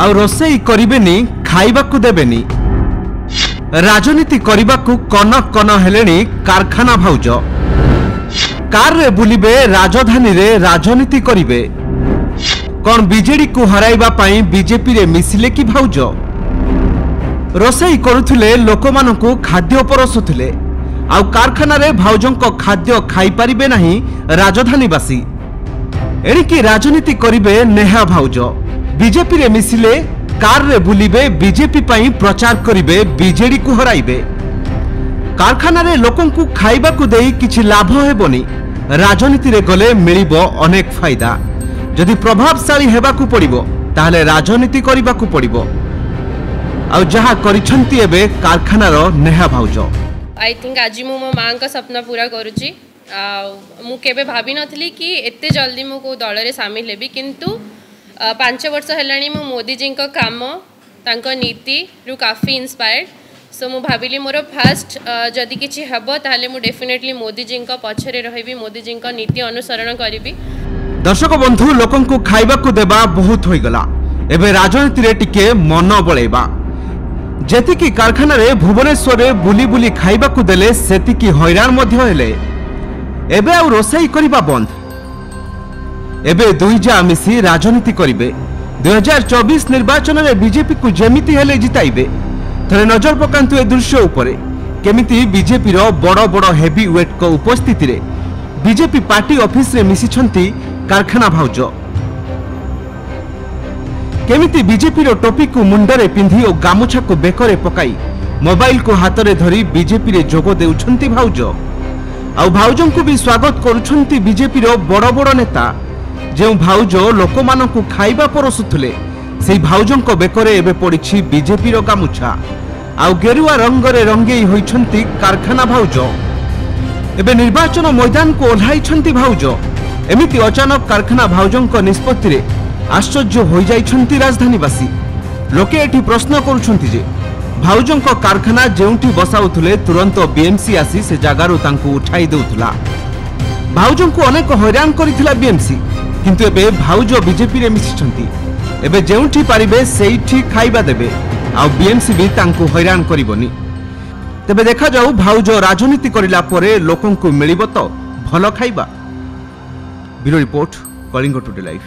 आउ रोसई करिबेनी खाइबाकू देबेनी। राजनीति करिबाकू कन कन हेलेनी कारखाना भाउज। कार रे बुलिबे राजधानी रे राजनीति करिबे। कौन बीजेडी को हराइबा पाई बीजेपी रे मिसिले कि भाउज। रोसई करुथिले लोकमानंकु खाद्य परसुथिले आउ कारखाना रे भाउजंको खाद्य खाई परिबे नाही राजधानीवासी। एणिकी राजनीति करिबे नेहा भाउज। बीजेपी रे मिसिले कार रे बुलिबे बीजेपी पाई प्रचार करिबे बीजेडी को हराइबे। कारखाना रे लोकंकु खाइबाकू देई किछि लाभ हेबोनी। राजनीति रे गले मिलिबो अनेक फायदा। जदि प्रभावशाली हेबाकू पड़िबो ताहले राजनीति करिबाकू पड़िबो। आउ जहा करिछंती एबे कारखानार नेहा भाउज। आई थिंक आज मो माँ का सपना पूरा करुच्ची। मु केबे भाभी नथली कि एते जल्दी मु को दल रे शामिल हेबी, किंतु 5 वर्ष हेलानी मु मोदी जी का काम तांको नीति रु काफी इंस्पायर्ड। सो मु भाबिली मोर फास्ट जदि किछि हबो ताहले मु डेफिनेटली मोदी जी का पछरे रहिबी, मोदी जी का नीति अनुसरण करिबी। दर्शक बंधु लोकंकु खाइबाकू देबा बहुत होई गला। एबे राजनीति रे टिके मन बळेबा। जेतिकी कारखाना रे भुवनेश्वर रे बुली बुली खाइबाकू देले सेतिकी हैरान मध्य हेले। एबे आउ रोसई करिबा बंद। एबे दुईजा मिसी राजनीति करिबे। 2024 निर्वाचन रे बीजेपी को जेमिति हेले जिताइबे। थरे नजर पकांतु ए दृश्य उपरे केमिति बीजेपी रो बड़ बड़ हेवी वेट को उपस्थिति रे बीजेपी पार्टी ऑफिस रे मिसिछंती कारखाना भाउज। केमिति बीजेपी रो टोपी को मुंडरे पिंधि और गामुछा को बेकरे पकाई मोबाइल को हाथ रे धरी बीजेपी रे जोग देउछंती भाउज। आउ भाउजन को भी स्वागत करुछंती बीजेपी रो बड़ बड़ नेता। जे भाउज लोकमानंकु खाइबा परसुथुले सेही भाउजन को बेकरे एबे पड़िछि बीजेपी रो गामुछा। आउ गेरुआ रंगरे रंगेई होइछंती कारखाना भाउज। एबे निर्वाचन मैदान को ओह्लाइछंती भाउज। एमिति अचानक कारखाना भाउजंको निष्पत्ति रे आश्चर्य हो जाइछंती राजधानीवासी। लोके एठी प्रश्न करुछंती जे भाउजंको कारखाना जेउठी बसाउथुले तुरंत बीएमसी आसी से जगारु तांकु उठाई देउथुला। भाउजंको अनेक हैरान करिथिला बीएमसी, किंतु एबे भाउज बीजेपी रे मिसिछंती। एबे जेउठी पारिबे सेइठी खाइबा देबे आ बीएमसी भी तांकु हैरान करिवनी। तेबे देखा जाऊ भाउज राजनीति करिला परे लोकंकु मिलिबो तो भलो खाइबा। Bureau report, Kalinga today live.